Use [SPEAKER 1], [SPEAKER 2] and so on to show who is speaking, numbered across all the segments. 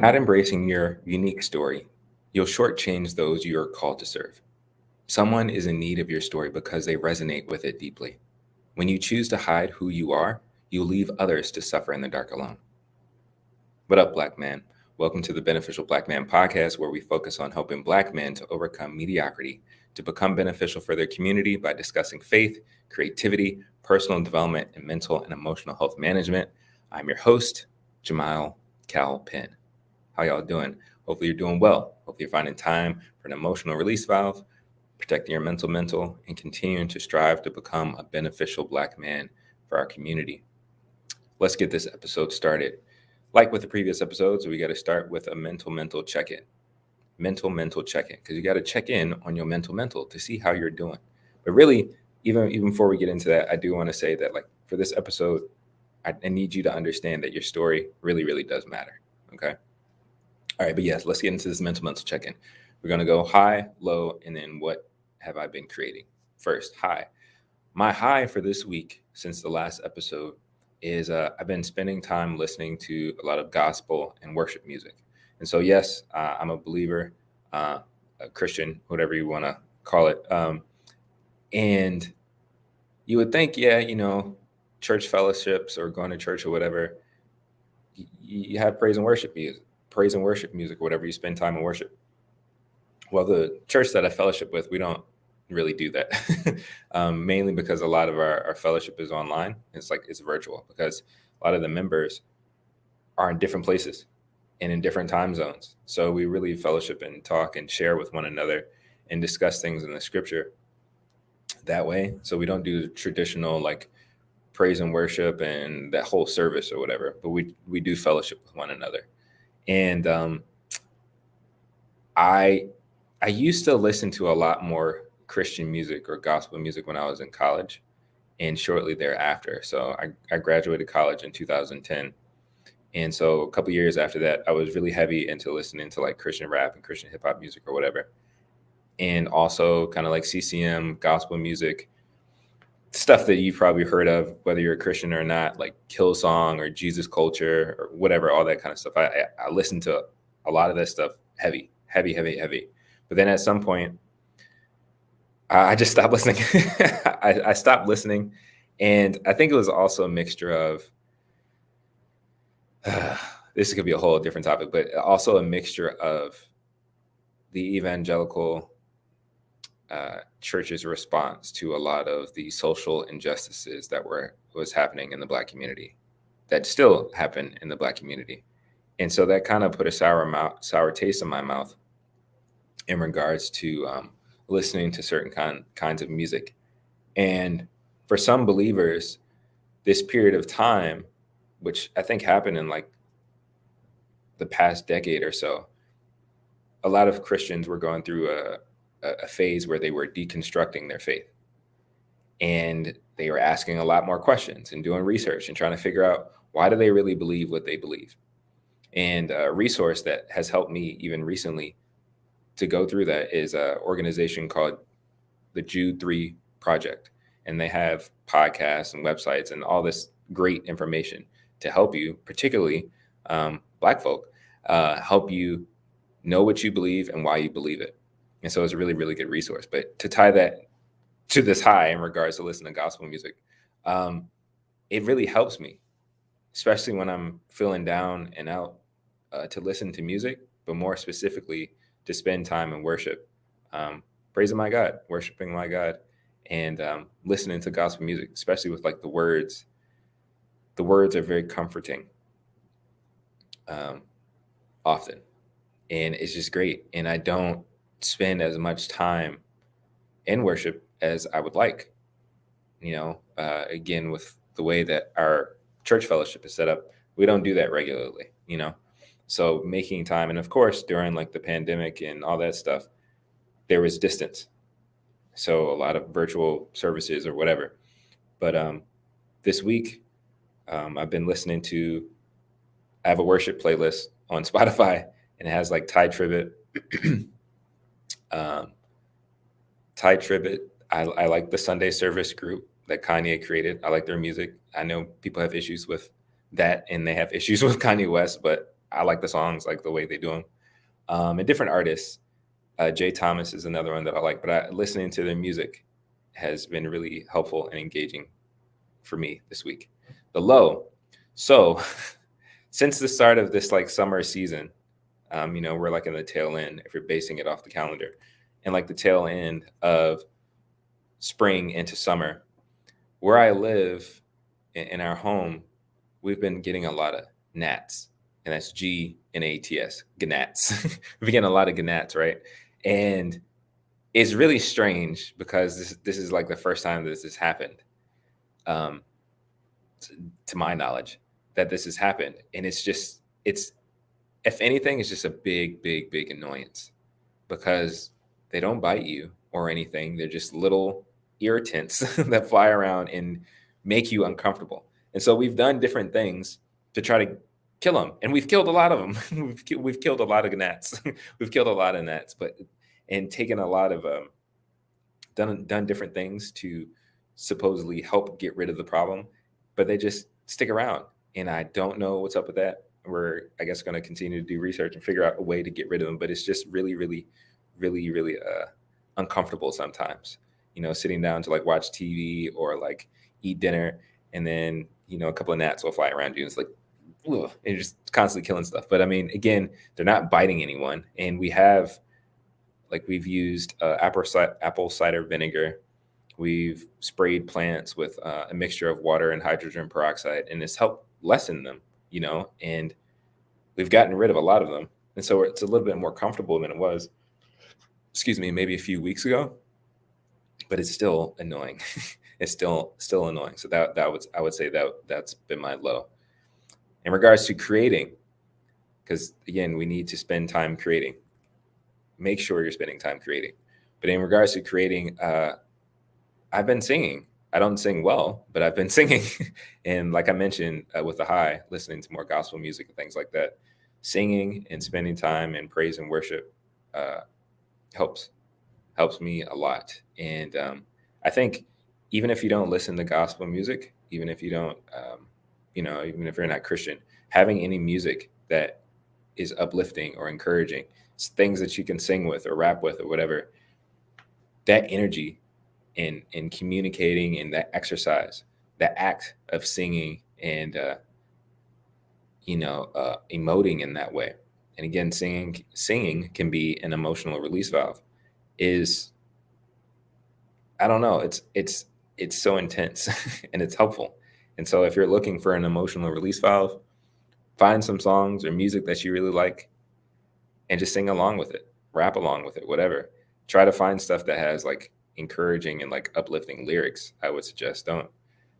[SPEAKER 1] Not embracing your unique story, you'll shortchange those you are called to serve. Someone is in need of your story because they resonate with it deeply. When you choose to hide who you are, you leave others to suffer in the dark alone. What up, Black man? Welcome to the Beneficial Black Man podcast, where we focus on helping Black men to overcome mediocrity, to become beneficial for their community by discussing faith, creativity, personal development, and mental and emotional health management. I'm your host, Jamal Cal Penn. How y'all doing? Hopefully you're doing well. Hopefully you're finding time for an emotional release valve, protecting your mental, and continuing to strive to become a beneficial Black man for our community. Let's get this episode started. Like with the previous episodes, we got to start with a mental check-in. Mental check-in, because you got to check in on your mental to see how you're doing. But really, even before we get into that, I do want to say that, like, for this episode, I need you to understand that your story really does matter. Okay. All right, but yes, let's get into this mental check-in. We're going to go high, low, and then what have I been creating? First, high. My high for this week since the last episode is I've been spending time listening to a lot of gospel and worship music. And so, yes, I'm a believer, a Christian, whatever you want to call it. And you would think, church fellowships or going to church or whatever, you have praise and worship music, or whatever you spend time in worship. Well, the church that I fellowship with, we don't really do that. Mainly because a lot of our fellowship is online. It's virtual because a lot of the members are in different places and in different time zones. So we really fellowship and talk and share with one another and discuss things in the scripture that way. So we don't do the traditional like praise and worship and that whole service or whatever, but we do fellowship with one another. And I used to listen to a lot more Christian music or gospel music when I was in college and shortly thereafter. So I graduated college in 2010. And so a couple years after that, I was really heavy into listening to like Christian rap and Christian hip hop music or whatever. And also kind of like CCM, gospel music, stuff that you've probably heard of, whether you're a Christian or not, like Hillsong or Jesus Culture or whatever, all that kind of stuff. I listened to a lot of that stuff heavy. But then at some point, I just stopped listening. I stopped listening. And I think it was also a mixture of, this could be a whole different topic, but also a mixture of the evangelical church's response to a lot of the social injustices that was happening in the Black community, that still happen in the Black community. And so that kind of put a sour taste in my mouth in regards to listening to certain kinds of music. And for some believers, this period of time, which I think happened in like the past decade or so, a lot of Christians were going through a phase where they were deconstructing their faith. And they were asking a lot more questions and doing research and trying to figure out, why do they really believe what they believe? And a resource that has helped me even recently to go through that is an organization called the Jude 3 Project. And they have podcasts and websites and all this great information to help you, particularly Black folk, help you know what you believe and why you believe it. And so it's a really good resource. But to tie that to this high in regards to listening to gospel music, it really helps me, especially when I'm feeling down and out, to listen to music, but more specifically to spend time in worship, praising my God, worshiping my God, and listening to gospel music, especially with like the words. The words are very comforting often, and it's just great. And I don't spend as much time in worship as I would like. Again, with the way that our church fellowship is set up, we don't do that regularly, So making time, and of course, during like the pandemic and all that stuff, there was distance. So a lot of virtual services or whatever. But this week, I've been listening to, I have a worship playlist on Spotify, and it has like Ty Tribbett. Ty Tribbett, I like the Sunday Service group that Kanye created. I like their music. I know people have issues with that, and they have issues with Kanye West, but I like the songs, like the way they do them. And different artists. Jay Thomas is another one that I like, but listening to their music has been really helpful and engaging for me this week. The low. So since the start of this like summer season, we're like in the tail end if you're basing it off the calendar, and like the tail end of spring into summer, where I live in our home, we've been getting a lot of gnats, and that's GNATS, gnats. We've been getting a lot of gnats, right? And it's really strange because this is like the first time that this has happened, um, to my knowledge, that this has happened, and it's if anything, it's just a big, big, big annoyance because they don't bite you or anything. They're just little irritants that fly around and make you uncomfortable. And so we've done different things to try to kill them, and we've killed a lot of them. We've killed a lot of gnats. We've killed a lot of gnats, but and taken a lot of done different things to supposedly help get rid of the problem, but they just stick around, and I don't know what's up with that. We're, I guess, going to continue to do research and figure out a way to get rid of them, but it's just really, really, really, really uncomfortable sometimes. Sitting down to like watch TV or like eat dinner, and then a couple of gnats will fly around you, and it's like, ugh, and you're just constantly killing stuff. But I mean, again, they're not biting anyone, and we've used apple cider vinegar. We've sprayed plants with a mixture of water and hydrogen peroxide, and it's helped lessen them, and we've gotten rid of a lot of them. And so it's a little bit more comfortable than it was, excuse me, maybe a few weeks ago, but it's still annoying. It's still annoying. So I would say that's been my low. In regards to creating, because again, we need to spend time creating. Make sure you're spending time creating. But in regards to creating, I've been singing. I don't sing well, but I've been singing. And like I mentioned, with the high, listening to more gospel music and things like that, singing and spending time in praise and worship helps me a lot. And I think even if you don't listen to gospel music, even if you don't, even if you're not Christian, having any music that is uplifting or encouraging, things that you can sing with or rap with or whatever, that energy in communicating and that exercise, that act of singing and emoting in that way. And again, singing can be an emotional release valve. I don't know, it's so intense and it's helpful. And so if you're looking for an emotional release valve, find some songs or music that you really like and just sing along with it, rap along with it, whatever. Try to find stuff that has like encouraging and like uplifting lyrics. I would suggest don't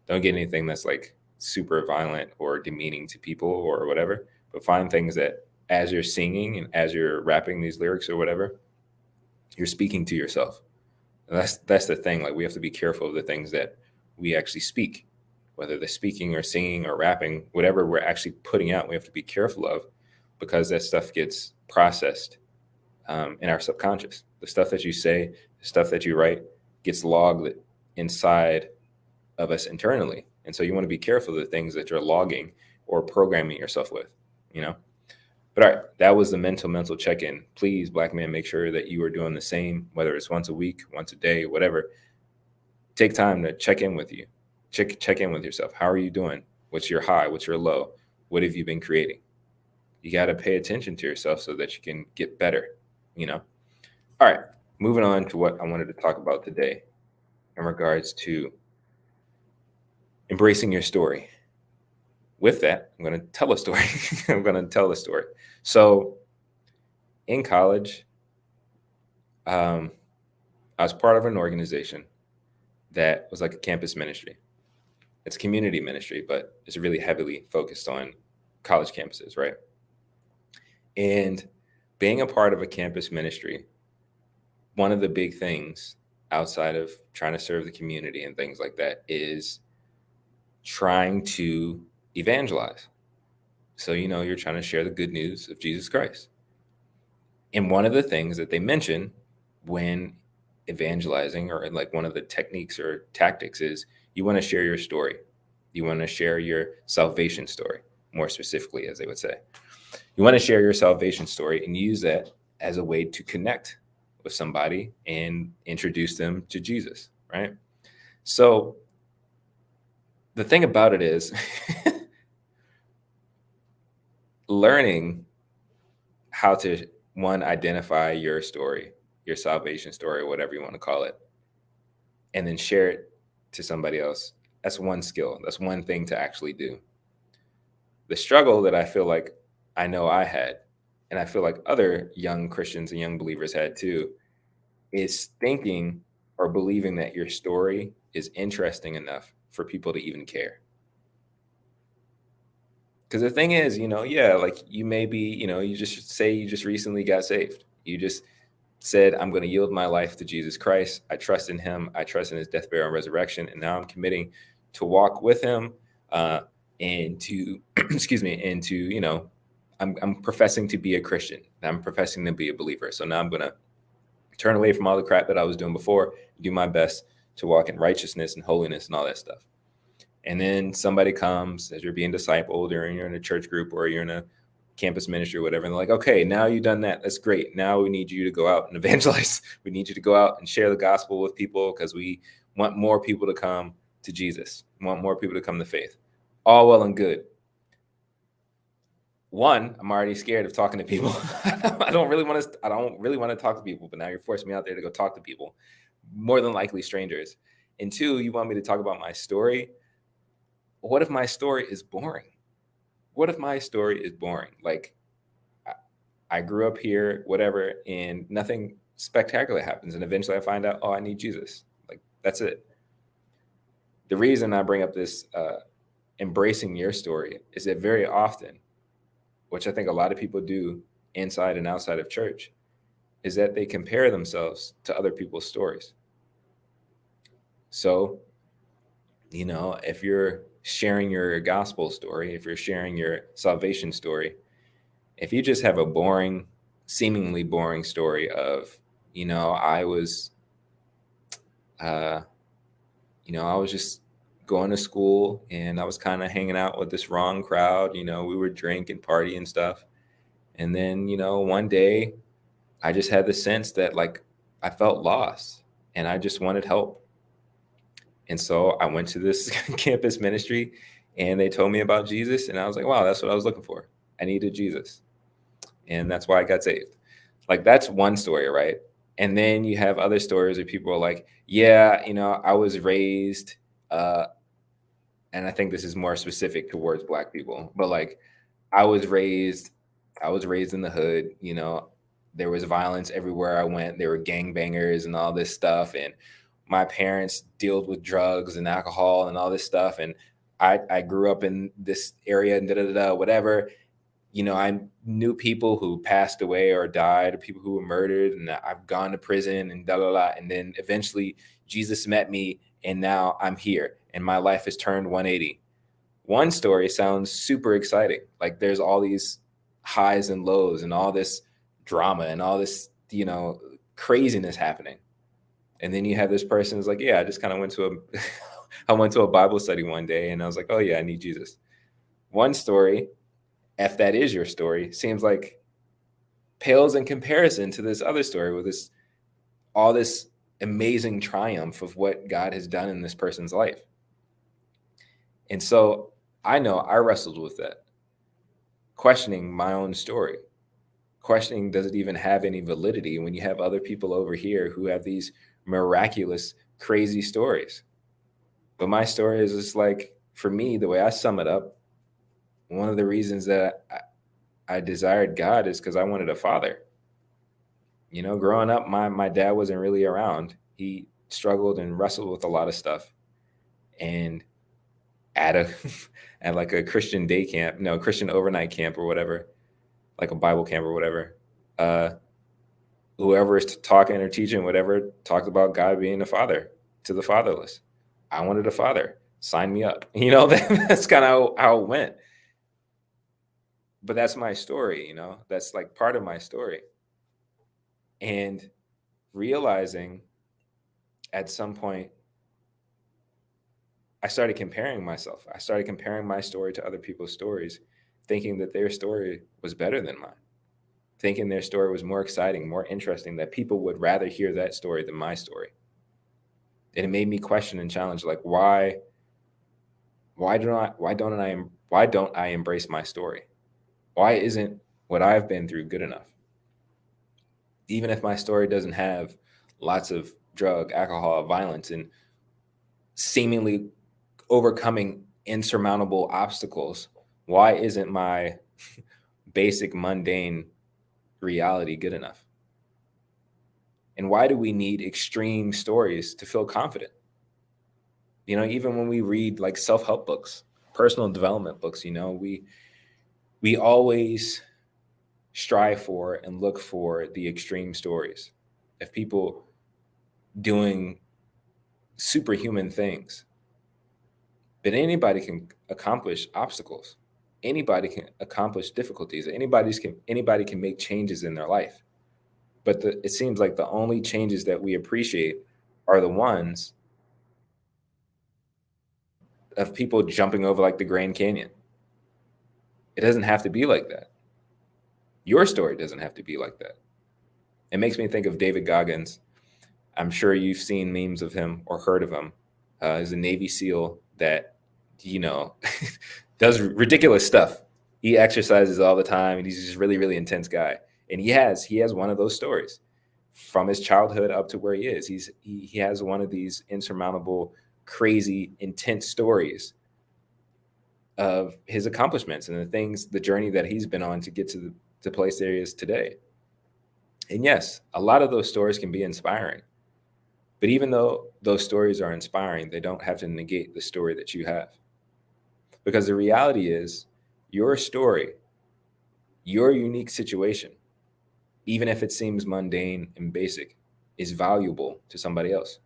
[SPEAKER 1] get anything that's like super violent or demeaning to people or whatever, but find things that as you're singing and as you're rapping these lyrics or whatever, you're speaking to yourself. And that's the thing. Like, we have to be careful of the things that we actually speak, whether they're speaking or singing or rapping, whatever we're actually putting out, we have to be careful of, because that stuff gets processed in our subconscious. The stuff that you say, the stuff that you write gets logged inside of us internally. And so you want to be careful of the things that you're logging or programming yourself with, But all right, that was the mental check-in. Please, Black men, make sure that you are doing the same, whether it's once a week, once a day, whatever. Take time to check in with you. Check in with yourself. How are you doing? What's your high? What's your low? What have you been creating? You got to pay attention to yourself so that you can get better, All right, moving on to what I wanted to talk about today in regards to embracing your story. With that, I'm going to tell a story. I'm going to tell a story. So in college, I was part of an organization that was like a campus ministry. It's community ministry, but it's really heavily focused on college campuses, right? And being a part of a campus ministry, one of the big things outside of trying to serve the community and things like that is trying to evangelize. So, you're trying to share the good news of Jesus Christ. And one of the things that they mention when evangelizing, or like one of the techniques or tactics, is you want to share your story. You want to share your salvation story. more specifically, as they would say. You want to share your salvation story and use that as a way to connect with somebody and introduce them to Jesus, right? So the thing about it is learning how to, one, identify your story, your salvation story, whatever you want to call it, and then share it to somebody else. That's one skill. That's one thing to actually do. The struggle that I feel like I know I had, and I feel like other young Christians and young believers had too, is thinking or believing that your story is interesting enough for people to even care. Because the thing is, yeah, like you may be, you just say you just recently got saved. You just said, I'm going to yield my life to Jesus Christ. I trust in him. I trust in his death, burial, and resurrection. And now I'm committing to walk with him and to, excuse me, and to, I'm professing to be a Christian. I'm professing to be a believer. So now I'm going to turn away from all the crap that I was doing before, do my best to walk in righteousness and holiness and all that stuff. And then somebody comes as you're being discipled, or you're in a church group, or you're in a campus ministry or whatever. And they're like, okay, now you've done that. That's great. Now we need you to go out and evangelize. We need you to go out and share the gospel with people because we want more people to come to Jesus. We want more people to come to faith. All well and good. One, I'm already scared of talking to people. I don't really want to talk to people, but now you're forcing me out there to go talk to people, more than likely strangers. And two, you want me to talk about my story. What if my story is boring? What if my story is boring? Like, I grew up here, whatever, and nothing spectacular happens. And eventually I find out, oh, I need Jesus. Like, that's it. The reason I bring up this embracing your story is that very often, which I think a lot of people do inside and outside of church, is that they compare themselves to other people's stories. So, if you're sharing your gospel story, if you're sharing your salvation story, if you just have a boring, seemingly boring story of, I was, I was just going to school and I was kind of hanging out with this wrong crowd. We were drinking, party and stuff. And then, one day I just had the sense that like I felt lost and I just wanted help. And so I went to this campus ministry and they told me about Jesus. And I was like, wow, that's what I was looking for. I needed Jesus. And that's why I got saved. Like, that's one story, right? And then you have other stories where people are like, yeah, I was raised, and I think this is more specific towards Black people, but like, I was raised in the hood, there was violence everywhere I went. There were gangbangers and all this stuff. And my parents dealt with drugs and alcohol and all this stuff. And I grew up in this area and whatever. I knew people who passed away or died, people who were murdered, and I've gone to prison and And then eventually Jesus met me, and now I'm here, and my life has turned 180. One story sounds super exciting. Like, there's all these highs and lows and all this drama and all this, craziness happening. And then you have this person who's like, yeah, I just kind of I went to a Bible study one day and I was like, oh yeah, I need Jesus. One story, if that is your story, seems like pales in comparison to this other story with all this amazing triumph of what God has done in this person's life. And so I know I wrestled with that, questioning my own story, questioning, does it even have any validity when you have other people over here who have these miraculous, crazy stories? But my story is just like, for me, the way I sum it up, one of the reasons that I desired God is because I wanted a father. Growing up, my dad wasn't really around. He struggled and wrestled with a lot of stuff. And at at like a Christian day camp, Christian overnight camp or whatever, like a Bible camp or whatever, whoever is talking or teaching, whatever, talked about God being a father to the fatherless. I wanted a father. Sign me up. That's kind of how it went. But that's my story, that's like part of my story. And realizing at some point I started comparing myself. I started comparing my story to other people's stories, thinking that their story was better than mine, thinking their story was more exciting, more interesting, that people would rather hear that story than my story. And it made me question and challenge, like, why don't I embrace my story? Why isn't what I've been through good enough? Even if my story doesn't have lots of drug, alcohol, violence, and seemingly overcoming insurmountable obstacles, why isn't my basic mundane reality good enough? And why do we need extreme stories to feel confident? Even when we read like self-help books, personal development books, we always strive for and look for the extreme stories of people doing superhuman things. But anybody can accomplish obstacles. Anybody can accomplish difficulties. Anybody can make changes in their life. But it seems like the only changes that we appreciate are the ones of people jumping over like the Grand Canyon. It doesn't have to be like that. Your story doesn't have to be like that. It makes me think of David Goggins. I'm sure you've seen memes of him or heard of him. He's a Navy SEAL that, does ridiculous stuff. He exercises all the time, and he's just really, really intense guy. And he has one of those stories from his childhood up to where he is. He has one of these insurmountable, crazy, intense stories of his accomplishments and the journey that he's been on to get to the place there he is today. And yes, a lot of those stories can be inspiring. But even though those stories are inspiring, they don't have to negate the story that you have. Because the reality is, your story, your unique situation, even if it seems mundane and basic, is valuable to somebody else.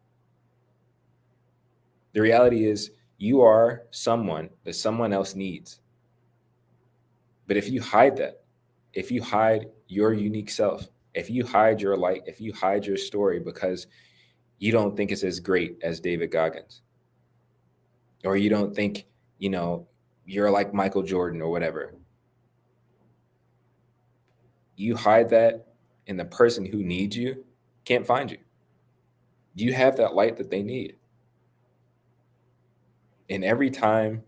[SPEAKER 1] The reality is, you are someone that someone else needs. But if you hide that, if you hide your unique self, if you hide your light, if you hide your story because you don't think it's as great as David Goggins, or you don't think, you're like Michael Jordan or whatever, you hide that, and the person who needs you can't find you. You have that light that they need. And every time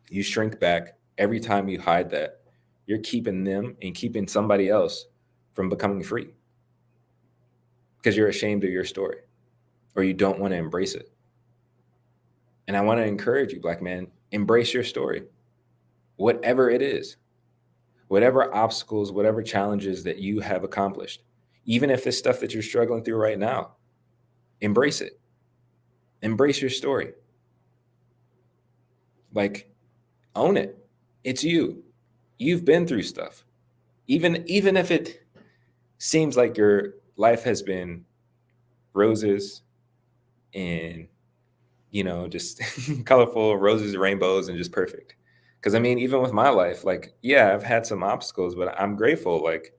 [SPEAKER 1] you shrink back, every time you hide that, you're keeping them and keeping somebody else from becoming free because you're ashamed of your story or you don't want to embrace it. And I want to encourage you, Black man, embrace your story, whatever it is, whatever obstacles, whatever challenges that you have accomplished, even if it's stuff that you're struggling through right now, embrace it. Embrace your story. Like, own it. It's you. You've been through stuff. Even if it seems like your life has been roses and, just colorful roses, rainbows, and just perfect. Because even with my life, like, yeah, I've had some obstacles, but I'm grateful. Like,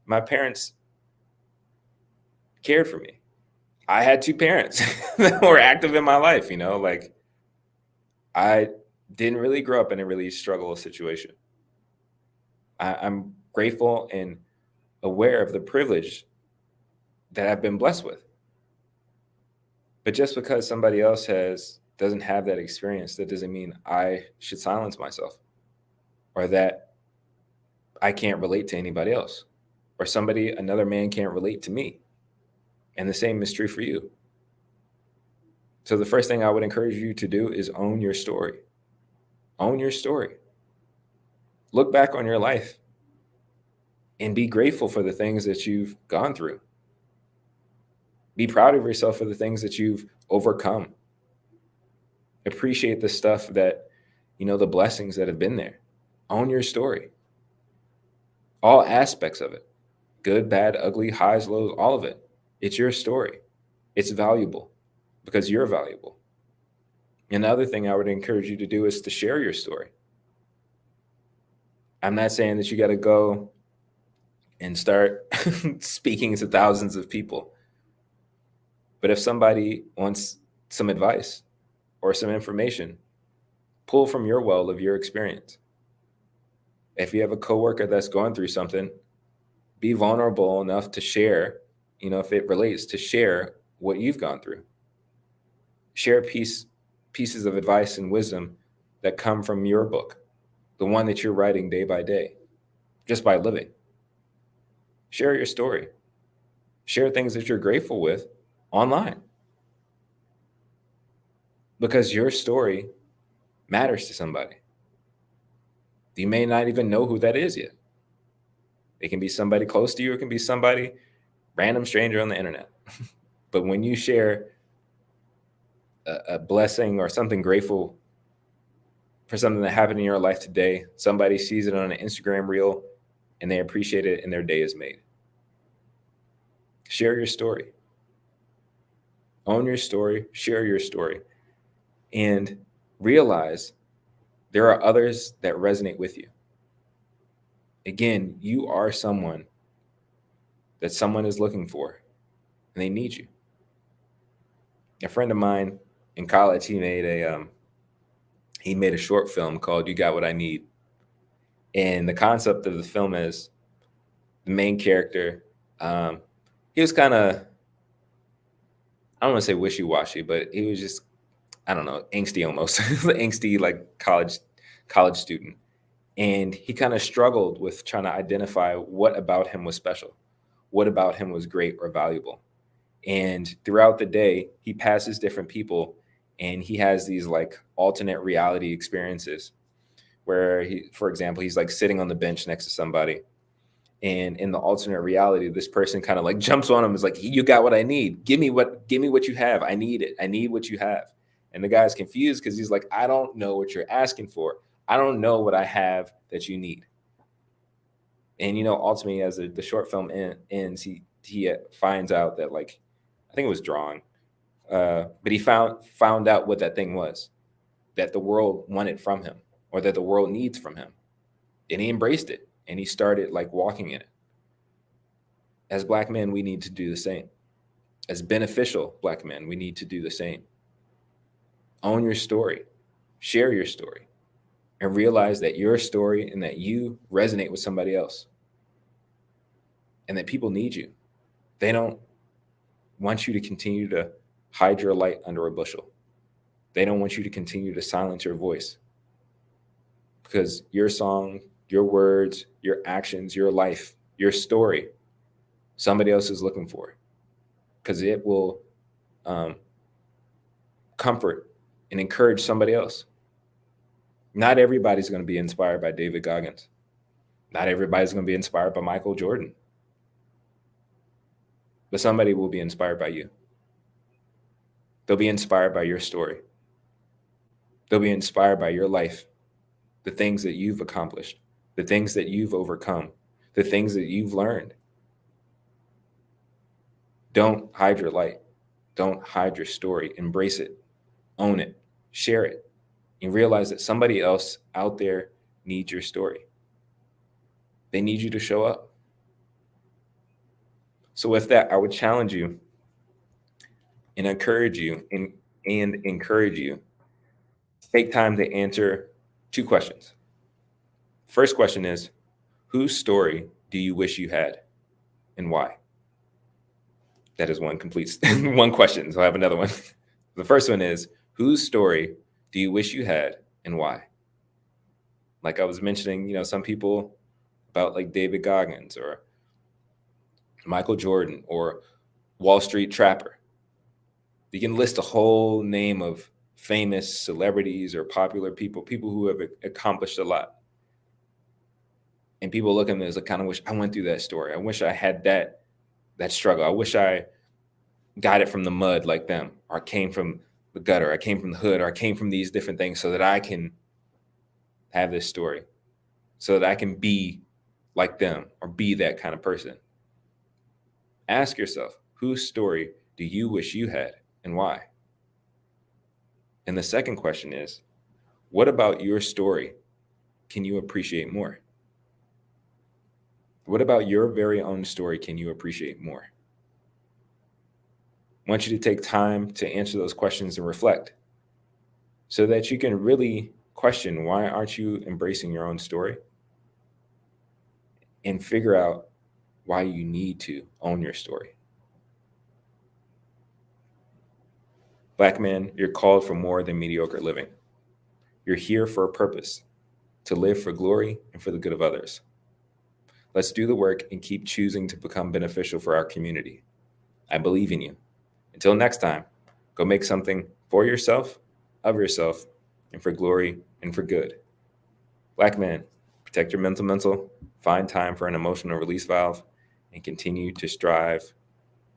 [SPEAKER 1] my parents cared for me. I had two parents that were active in my life, like, I didn't really grow up in a really struggle situation. I'm grateful and aware of the privilege that I've been blessed with. But just because somebody else doesn't have that experience, that doesn't mean I should silence myself or that I can't relate to anybody else or another man can't relate to me. And the same is true for you. So the first thing I would encourage you to do is own your story. Own your story. Look back on your life and be grateful for the things that you've gone through. Be proud of yourself for the things that you've overcome. Appreciate the stuff that, the blessings that have been there. Own your story. All aspects of it. Good, bad, ugly, highs, lows, all of it. It's your story. It's valuable because you're valuable. And the other thing I would encourage you to do is to share your story. I'm not saying that you got to go and start speaking to thousands of people. But if somebody wants some advice, or some information, pull from your well of your experience. If you have a coworker that's going through something, be vulnerable enough to share, if it relates, to share what you've gone through. Share pieces of advice and wisdom that come from your book, the one that you're writing day by day, just by living. Share your story. Share things that you're grateful with online. Because your story matters to somebody. You may not even know who that is yet. It can be somebody close to you, it can be somebody random stranger on the internet. But when you share a blessing or something grateful for something that happened in your life today, somebody sees it on an Instagram reel and they appreciate it and their day is made. Share your story. Own your story, share your story, and realize there are others that resonate with you. Again, you are someone that someone is looking for and they need you. A friend of mine in college, he made a short film called "You Got What I Need," and the concept of the film is the main character. He was kind of, I don't want to say wishy-washy, but he was just, I don't know, angsty almost, angsty like college student, and he kind of struggled with trying to identify what about him was special, what about him was great or valuable. And throughout the day, he passes different people and he has these like alternate reality experiences where for example, he's like sitting on the bench next to somebody. And in the alternate reality, this person kind of like jumps on him, is like, you got what I need. Give me what you have. I need it. I need what you have. And the guy's confused because he's like, I don't know what you're asking for. I don't know what I have that you need. And, ultimately, as the short film ends, he finds out that, like, I think it was drawing, but he found out what that thing was that the world wanted from him or that the world needs from him. And he embraced it and he started like walking in it. As Black men, we need to do the same. As beneficial Black men, we need to do the same. Own your story, share your story, and realize that your story and that you resonate with somebody else and that people need you. They don't want you to continue to hide your light under a bushel. They don't want you to continue to silence your voice because your song, your words, your actions, your life, your story, somebody else is looking for because it will comfort and encourage somebody else. Not everybody's going to be inspired by David Goggins. Not everybody's going to be inspired by Michael Jordan. But somebody will be inspired by you. They'll be inspired by your story. They'll be inspired by your life, the things that you've accomplished, the things that you've overcome, the things that you've learned. Don't hide your light. Don't hide your story. Embrace it. Own it. Share it. And realize that somebody else out there needs your story. They need you to show up. So with that, I would challenge you and encourage you take time to answer two questions. First question is, whose story do you wish you had and why? That is one question. So I have another one. The first one is, whose story do you wish you had and why? Like I was mentioning, some people about like David Goggins or Michael Jordan or Wall Street Trapper. You can list a whole name of famous celebrities or popular people who have accomplished a lot. And people look at them as I kind of wish I went through that story. I wish I had that struggle. I wish I got it from the mud like them, or I came from the gutter, I came from the hood, or I came from these different things so that I can have this story, so that I can be like them or be that kind of person. Ask yourself, whose story do you wish you had and why? And the second question is, what about your story can you appreciate more? What about your very own story can you appreciate more? I want you to take time to answer those questions and reflect. so that you can really question, why aren't you embracing your own story? And figure out why you need to own your story. Black men, you're called for more than mediocre living. You're here for a purpose, to live for glory and for the good of others. Let's do the work and keep choosing to become beneficial for our community. I believe in you. Until next time, go make something for yourself, of yourself, and for glory and for good. Black men, protect your mental, find time for an emotional release valve, and continue to strive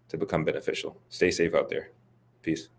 [SPEAKER 1] to become beneficial. Stay safe out there. Peace.